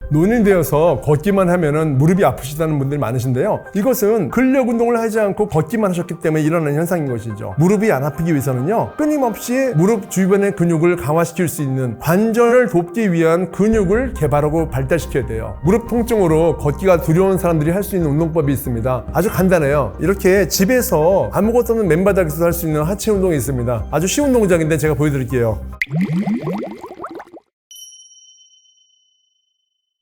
노년되어서 걷기만 하면은 무릎이 아프시다는 분들이 많으신데요. 이것은 근력 운동을 하지 않고 걷기만 하셨기 때문에 일어나는 현상인 것이죠. 무릎이 안 아프기 위해서는요, 끊임없이 무릎 주변의 근육을 강화시킬 수 있는 관절을 돕기 위한 근육을 개발하고 발달시켜야 돼요. 무릎 통증으로 걷기가 두려운 사람들이 할 수 있는 운동법이 있습니다. 아주 간단해요. 이렇게 집에서 아무것도 없는 맨바닥에서 할 수 있는 하체 운동이 있습니다. 아주 쉬운 동작인데 제가 보여드릴게요.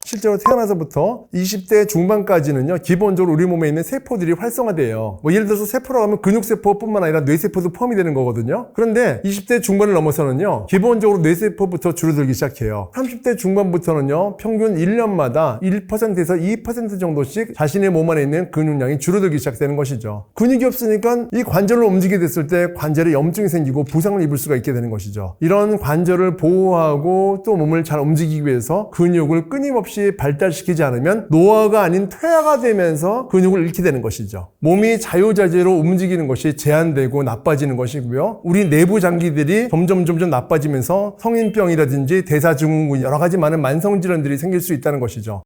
실제로 태어나서부터 20대 중반까지는요, 기본적으로 우리 몸에 있는 세포들이 활성화돼요. 예를 들어서 세포라고 하면 근육세포뿐만 아니라 뇌세포도 포함이 되는 거거든요. 그런데 20대 중반을 넘어서는요, 기본적으로 뇌세포부터 줄어들기 시작해요. 30대 중반부터는요, 평균 1년마다 1%에서 2% 정도씩 자신의 몸 안에 있는 근육량이 줄어들기 시작되는 것이죠. 근육이 없으니까 이 관절을 움직이게 됐을 때 관절에 염증이 생기고 부상을 입을 수가 있게 되는 것이죠. 이런 관절을 보호하고 또 몸을 잘 움직이기 위해서 근육을 끊임없이 발달시키지 않으면 노화가 아닌 퇴화가 되면서 근육을 잃게 되는 것이죠. 몸이 자유자재로 움직이는 것이 제한되고 나빠지는 것이고요. 우리 내부 장기들이 점점 나빠지면서 성인병이라든지 대사증후군 여러 가지 많은 만성질환들이 생길 수 있다는 것이죠.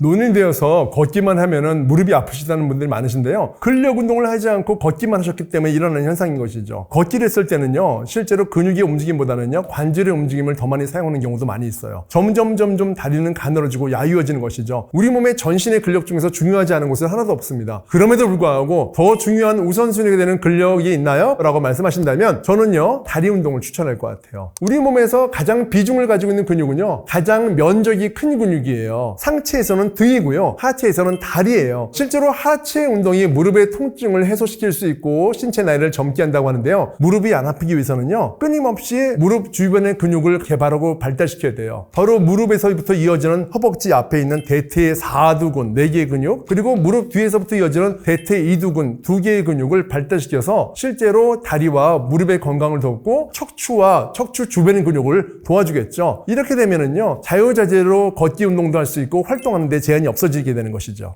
노년되어서 걷기만 하면은 무릎이 아프시다는 분들이 많으신데요. 근력 운동을 하지 않고 걷기만 하셨기 때문에 일어나는 현상인 것이죠. 걷기를 했을 때는요, 실제로 근육의 움직임보다는요, 관절의 움직임을 더 많이 사용하는 경우도 많이 있어요. 점점 다리는 가늘어지고 야유어지는 것이죠. 우리 몸의 전신의 근력 중에서 중요하지 않은 곳은 하나도 없습니다. 그럼에도 불구하고 더 중요한 우선순위가 되는 근력이 있나요? 라고 말씀하신다면 저는요, 다리 운동을 추천할 것 같아요. 우리 몸에서 가장 비중을 가지고 있는 근육은요, 가장 면적이 큰 근육이에요. 상체에서는 등이고요, 하체에서는 다리예요. 실제로 하체 운동이 무릎의 통증을 해소시킬 수 있고 신체 나이를 젊게 한다고 하는데요, 무릎이 안 아프기 위해서는요, 끊임없이 무릎 주변의 근육을 개발하고 발달시켜야 돼요. 바로 무릎에서부터 이어지는 허벅지 앞에 있는 대퇴사두근 4개의 근육, 그리고 무릎 뒤에서부터 이어지는 대퇴이두근 2개의 근육을 발달시켜서 실제로 다리와 무릎의 건강을 돕고 척추와 척추 주변의 근육을 도와주겠죠. 이렇게 되면은요, 자유자재로 걷기 운동도 할 수 있고 활동하는데 제한이 없어지게 되는 것이죠.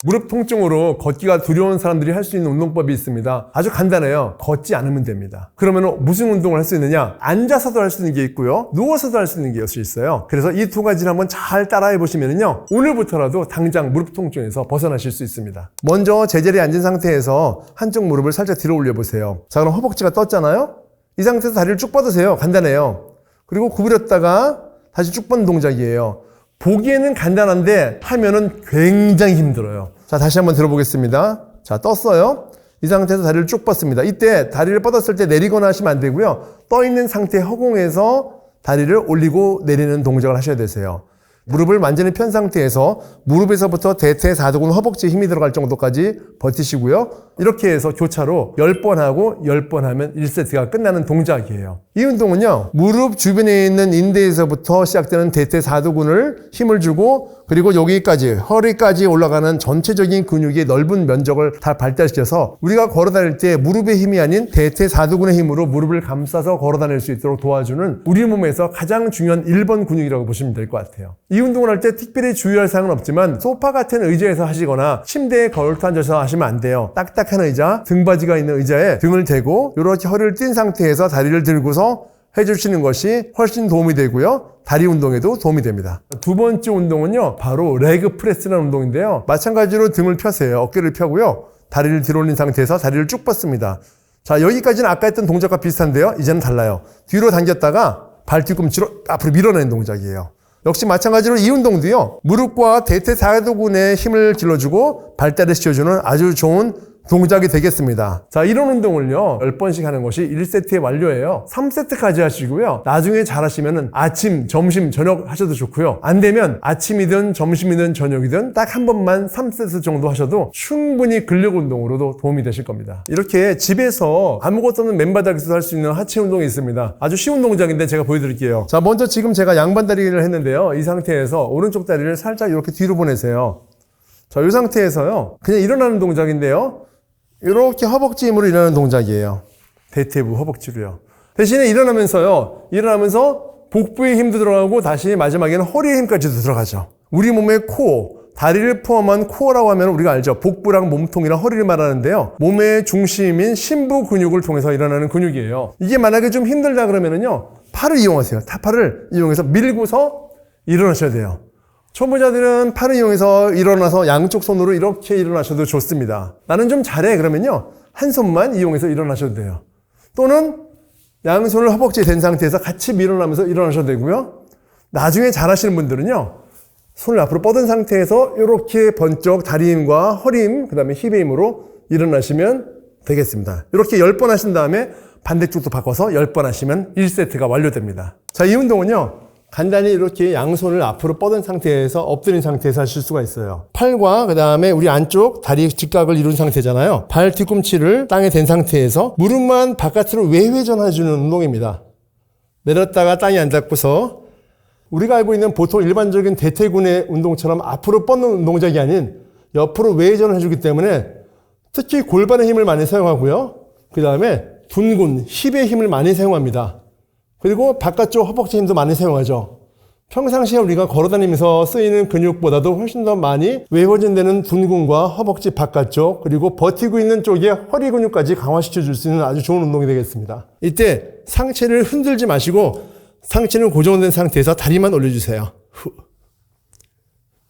무릎 통증으로 걷기가 두려운 사람들이 할 수 있는 운동법이 있습니다. 아주 간단해요. 걷지 않으면 됩니다. 그러면 무슨 운동을 할 수 있느냐? 앉아서도 할 수 있는 게 있고요, 누워서도 할 수 있는 게 있어요. 그래서 이 두 가지를 한번 잘 따라해 보시면요, 오늘부터라도 당장 무릎 통증에서 벗어나실 수 있습니다. 먼저 제자리에 앉은 상태에서 한쪽 무릎을 살짝 들어 올려 보세요. 자, 그럼 허벅지가 떴잖아요? 이 상태에서 다리를 쭉 뻗으세요. 간단해요. 그리고 구부렸다가 다시 쭉 뻗는 동작이에요. 보기에는 간단한데 하면은 굉장히 힘들어요. 자, 다시 한번 들어보겠습니다. 자, 떴어요. 이 상태에서 다리를 쭉 뻗습니다. 이때 다리를 뻗었을 때 내리거나 하시면 안 되고요, 떠 있는 상태 허공에서 다리를 올리고 내리는 동작을 하셔야 되세요. 무릎을 완전히 편 상태에서 무릎에서부터 대퇴사두근 허벅지에 힘이 들어갈 정도까지 버티시고요. 이렇게 해서 교차로 10번 하고 10번 하면 1세트가 끝나는 동작이에요. 이 운동은요, 무릎 주변에 있는 인대에서부터 시작되는 대퇴사두근을 힘을 주고, 그리고 여기까지 허리까지 올라가는 전체적인 근육의 넓은 면적을 다 발달시켜서 우리가 걸어 다닐 때 무릎의 힘이 아닌 대퇴사두근의 힘으로 무릎을 감싸서 걸어 다닐 수 있도록 도와주는 우리 몸에서 가장 중요한 1번 근육이라고 보시면 될 것 같아요. 이 운동을 할 때 특별히 주의할 사항은 없지만 소파 같은 의자에서 하시거나 침대에 걸터 앉아서 하시면 안 돼요. 딱딱한 의자, 등받이가 있는 의자에 등을 대고 이렇게 허리를 뗀 상태에서 다리를 들고서 해주시는 것이 훨씬 도움이 되고요, 다리 운동에도 도움이 됩니다. 두 번째 운동은요, 바로 레그 프레스라는 운동인데요, 마찬가지로 등을 펴세요. 어깨를 펴고요, 다리를 들어 올린 상태에서 다리를 쭉 뻗습니다. 자, 여기까지는 아까 했던 동작과 비슷한데요, 이제는 달라요. 뒤로 당겼다가 발 뒤꿈치로 앞으로 밀어내는 동작이에요. 역시 마찬가지로 이 운동도요, 무릎과 대퇴사두근에 힘을 길러주고 발달을 시켜주는 아주 좋은 동작이 되겠습니다. 자, 이런 운동을요 10번씩 하는 것이 1세트의 완료예요. 3세트까지 하시고요, 나중에 잘하시면 아침, 점심, 저녁 하셔도 좋고요, 안 되면 아침이든 점심이든 저녁이든 딱 한 번만 3세트 정도 하셔도 충분히 근력 운동으로도 도움이 되실 겁니다. 이렇게 집에서 아무것도 없는 맨바닥에서 할 수 있는 하체 운동이 있습니다. 아주 쉬운 동작인데 제가 보여드릴게요. 자, 먼저 지금 제가 양반 다리를 했는데요, 이 상태에서 오른쪽 다리를 살짝 이렇게 뒤로 보내세요. 자, 이 상태에서요, 그냥 일어나는 동작인데요, 이렇게 허벅지 힘으로 일어나는 동작이에요. 대퇴부 허벅지로요. 대신에 일어나면서 복부에 힘도 들어가고 다시 마지막에는 허리에 힘까지도 들어가죠. 우리 몸의 코어, 다리를 포함한 코어라고 하면 우리가 알죠. 복부랑 몸통이랑 허리를 말하는데요, 몸의 중심인 심부 근육을 통해서 일어나는 근육이에요. 이게 만약에 좀 힘들다 그러면은요, 팔을 이용하세요. 팔을 이용해서 밀고서 일어나셔야 돼요. 초보자들은 팔을 이용해서 일어나서 양쪽 손으로 이렇게 일어나셔도 좋습니다. 나는 좀 잘해 그러면요, 한 손만 이용해서 일어나셔도 돼요. 또는 양손을 허벅지에 댄 상태에서 같이 밀어나면서 일어나셔도 되고요. 나중에 잘하시는 분들은요, 손을 앞으로 뻗은 상태에서 이렇게 번쩍 다리 힘과 허리 힘, 그 다음에 힙의 힘으로 일어나시면 되겠습니다. 이렇게 10번 하신 다음에 반대쪽도 바꿔서 10번 하시면 1세트가 완료됩니다. 자, 이 운동은요, 간단히 이렇게 양손을 앞으로 뻗은 상태에서 엎드린 상태에서 하실 수가 있어요. 팔과 그 다음에 우리 안쪽 다리 직각을 이룬 상태잖아요. 발 뒤꿈치를 땅에 댄 상태에서 무릎만 바깥으로 외회전해주는 운동입니다. 내렸다가 땅에 안 닿고서 우리가 알고 있는 보통 일반적인 대퇴근의 운동처럼 앞으로 뻗는 동작이 아닌 옆으로 외회전을 해주기 때문에 특히 골반의 힘을 많이 사용하고요. 그 다음에 둔근, 힙의 힘을 많이 사용합니다. 그리고 바깥쪽 허벅지 힘도 많이 사용하죠. 평상시에 우리가 걸어다니면서 쓰이는 근육보다도 훨씬 더 많이 외회전되는 둔근과 허벅지 바깥쪽, 그리고 버티고 있는 쪽에 허리 근육까지 강화시켜 줄 수 있는 아주 좋은 운동이 되겠습니다. 이때 상체를 흔들지 마시고 상체는 고정된 상태에서 다리만 올려주세요.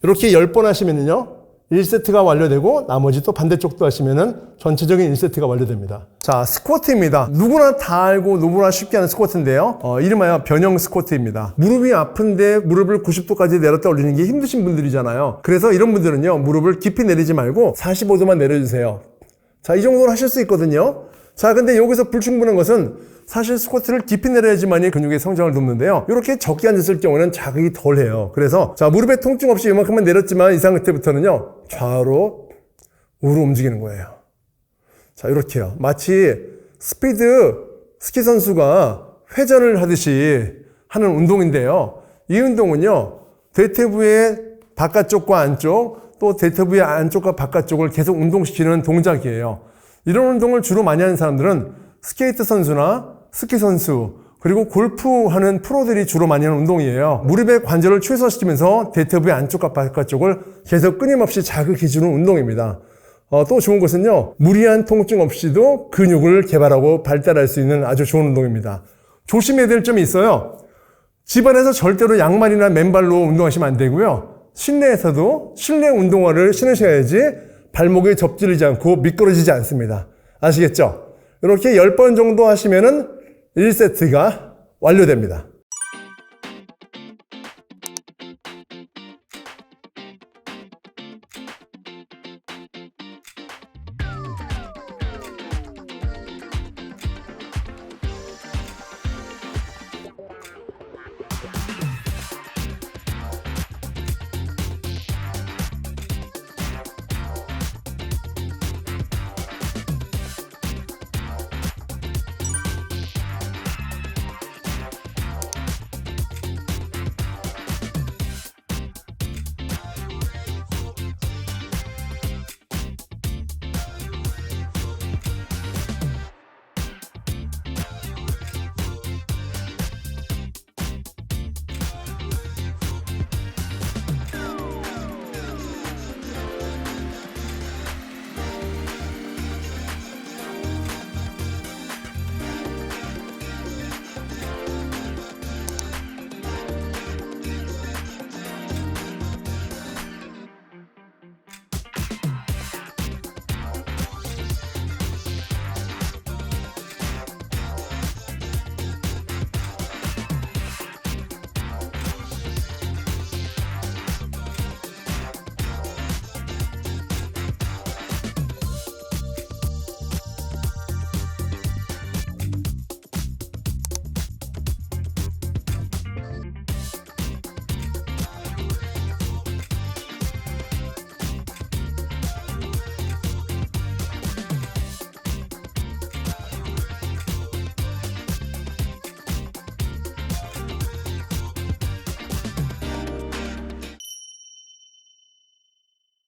이렇게 10번 하시면요, 1세트가 완료되고 나머지 또 반대쪽도 하시면은 전체적인 1세트가 완료됩니다. 자, 스쿼트입니다. 누구나 다 알고 누구나 쉽게 하는 스쿼트인데요. 이름하여 변형 스쿼트입니다. 무릎이 아픈데 무릎을 90도까지 내렸다 올리는 게 힘드신 분들이잖아요. 그래서 이런 분들은요, 무릎을 깊이 내리지 말고 45도만 내려주세요. 자, 이 정도로 하실 수 있거든요. 자, 근데 여기서 불충분한 것은 사실 스쿼트를 깊이 내려야지만이 근육의 성장을 돕는데요. 이렇게 적게 앉았을 경우는 자극이 덜해요. 그래서 자, 무릎에 통증 없이 이만큼만 내렸지만 이 상태부터는요, 좌로 우로 움직이는 거예요. 자, 이렇게요. 마치 스피드 스키 선수가 회전을 하듯이 하는 운동인데요. 이 운동은요, 대퇴부의 바깥쪽과 안쪽, 또 대퇴부의 안쪽과 바깥쪽을 계속 운동시키는 동작이에요. 이런 운동을 주로 많이 하는 사람들은 스케이트 선수나 스키 선수, 그리고 골프하는 프로들이 주로 많이 하는 운동이에요. 무릎의 관절을 최소화시키면서 대퇴부의 안쪽과 바깥쪽을 계속 끊임없이 자극해주는 운동입니다. 또 좋은 것은요, 무리한 통증 없이도 근육을 개발하고 발달할 수 있는 아주 좋은 운동입니다. 조심해야 될 점이 있어요. 집안에서 절대로 양말이나 맨발로 운동하시면 안 되고요. 실내에서도 실내 운동화를 신으셔야지 발목이 접질리지 않고 미끄러지지 않습니다. 아시겠죠? 이렇게 10번 정도 하시면은 1세트가 완료됩니다.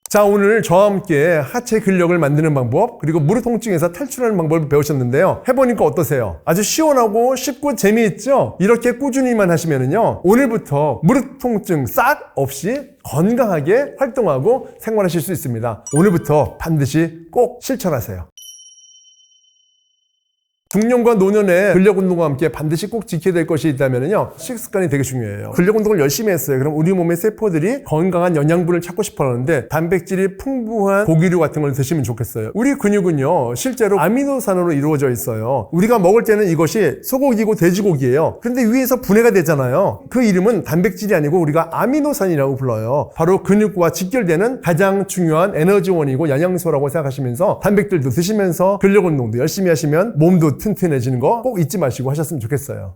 자, 오늘 저와 함께 하체 근력을 만드는 방법, 그리고 무릎 통증에서 탈출하는 방법을 배우셨는데요. 해보니까 어떠세요? 아주 시원하고 쉽고 재미있죠? 이렇게 꾸준히만 하시면은요, 오늘부터 무릎 통증 싹 없이 건강하게 활동하고 생활하실 수 있습니다. 오늘부터 반드시 꼭 실천하세요. 중년과 노년에 근력 운동과 함께 반드시 꼭 지켜야 될 것이 있다면요, 식습관이 되게 중요해요. 근력 운동을 열심히 했어요. 그럼 우리 몸의 세포들이 건강한 영양분을 찾고 싶어 하는데 단백질이 풍부한 고기류 같은 걸 드시면 좋겠어요. 우리 근육은요, 실제로 아미노산으로 이루어져 있어요. 우리가 먹을 때는 이것이 소고기고 돼지고기예요. 그런데 위에서 분해가 되잖아요. 그 이름은 단백질이 아니고 우리가 아미노산이라고 불러요. 바로 근육과 직결되는 가장 중요한 에너지원이고 영양소라고 생각하시면서 단백질도 드시면서 근력 운동도 열심히 하시면 몸도 튼튼해지는 거 꼭 잊지 마시고 하셨으면 좋겠어요.